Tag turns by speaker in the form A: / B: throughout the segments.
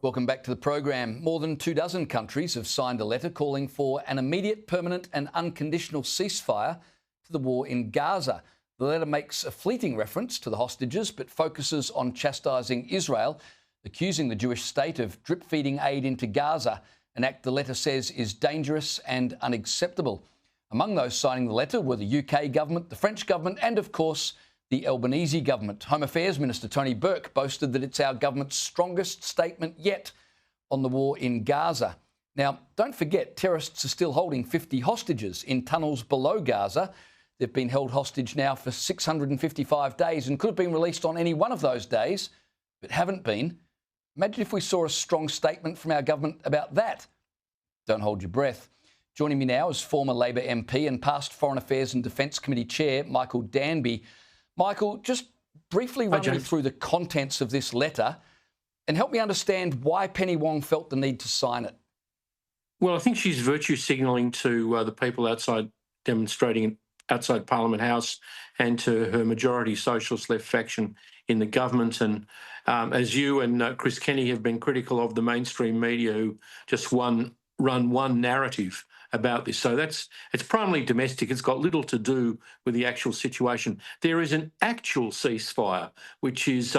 A: Welcome back to the program. More than 24 countries have signed a letter calling for an immediate, permanent and unconditional ceasefire to the war in Gaza. The letter makes a fleeting reference to the hostages but focuses on chastising Israel, accusing the Jewish state of drip-feeding aid into Gaza, an act the letter says is dangerous and unacceptable. Among those signing the letter were the UK government, the French government and, of course, the Albanese government. Home Affairs Minister Tony Burke boasted that it's our government's strongest statement yet on the war in Gaza. Now, don't forget, terrorists are still holding 50 hostages in tunnels below Gaza. They've been held hostage now for 655 days and could have been released on any one of those days, but haven't been. Imagine if we saw a strong statement from our government about that. Don't hold your breath. Joining me now is former Labor MP and past Foreign Affairs and Defence Committee Chair Michael Danby. Michael, just briefly run me through the contents of this letter and help me understand why Penny Wong felt the need to sign it.
B: Well, I think she's virtue signalling to the people outside demonstrating outside Parliament House and to her majority socialist left faction in the government. And as you and Chris Kenny have been critical of the mainstream media who just run one narrative about this. So it's primarily domestic. It's got little to do with the actual situation. There is an actual ceasefire, which is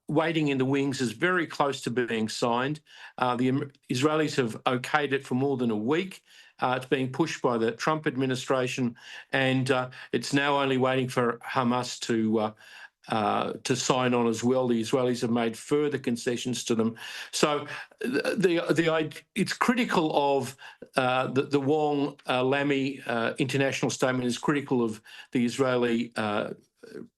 B: waiting in the wings, is very close to being signed. The Israelis have okayed it for more than a week. It's being pushed by the Trump administration, and it's now only waiting for Hamas to sign on as well. The Israelis have made further concessions to them. So it's critical of the Wong-Lamy international statement is critical of the Israeli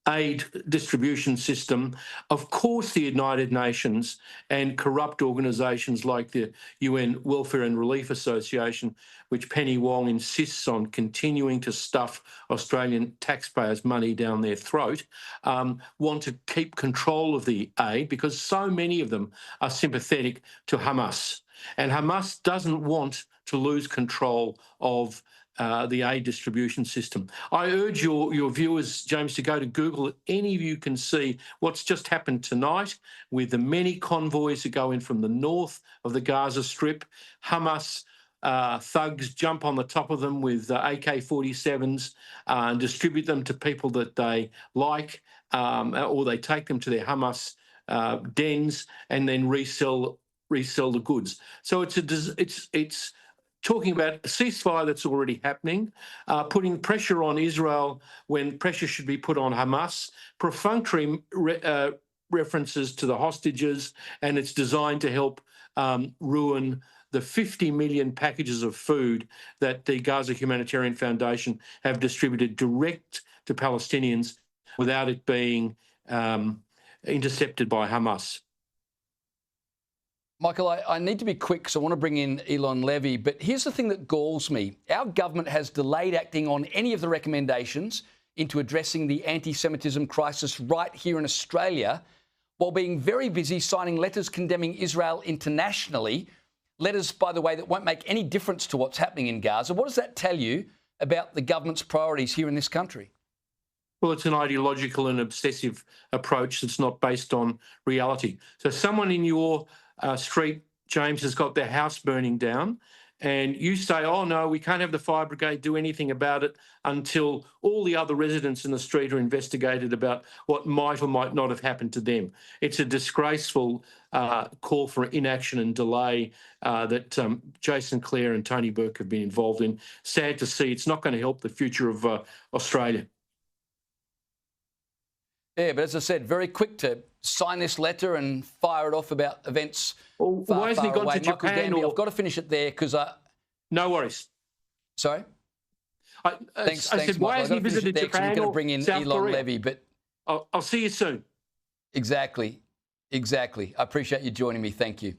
B: aid distribution system. Of course, the United Nations and corrupt organisations like the UN Welfare and Relief Association, which Penny Wong insists on continuing to stuff Australian taxpayers' money down their throat, want to keep control of the aid because so many of them are sympathetic to Hamas. And Hamas doesn't want to lose control of the aid distribution system. I urge your viewers, James, to go to Google. Any of you can see what's just happened tonight with the many convoys that go in from the north of the Gaza Strip. Hamas thugs jump on the top of them with AK-47s and distribute them to people that they like, or they take them to their Hamas dens and then resell the goods. So it's talking about a ceasefire that's already happening, putting pressure on Israel when pressure should be put on Hamas, perfunctory references to the hostages, and it's designed to help ruin the 50 million packages of food that the Gaza Humanitarian Foundation have distributed direct to Palestinians without it being intercepted by Hamas.
A: Michael, I need to be quick, so I want to bring in Elon Levy, but here's the thing that galls me. Our government has delayed acting on any of the recommendations into addressing the anti-Semitism crisis right here in Australia, while being very busy signing letters condemning Israel internationally, letters, by the way, that won't make any difference to what's happening in Gaza. What does that tell you about the government's priorities here in this country?
B: Well, it's an ideological and obsessive approach that's not based on reality. So someone in your street, James, has got their house burning down, and you say, oh, no, we can't have the fire brigade do anything about it until all the other residents in the street are investigated about what might or might not have happened to them. It's a disgraceful call for inaction and delay that Jason Clare and Tony Burke have been involved in. Sad to see. It's not going to help the future of Australia.
A: Yeah, but as I said, very quick to sign this letter and fire it off about events far
B: hasn't he gone
A: away.
B: to Japan?
A: Michael Danby, I've got to finish it there because
B: No worries.
A: Sorry? Thanks,
B: I said, why hasn't he visited Japan?
A: We're going to bring in
B: South
A: Elon
B: Korea?
A: Levy, but
B: I'll see you soon.
A: Exactly. I appreciate you joining me. Thank you.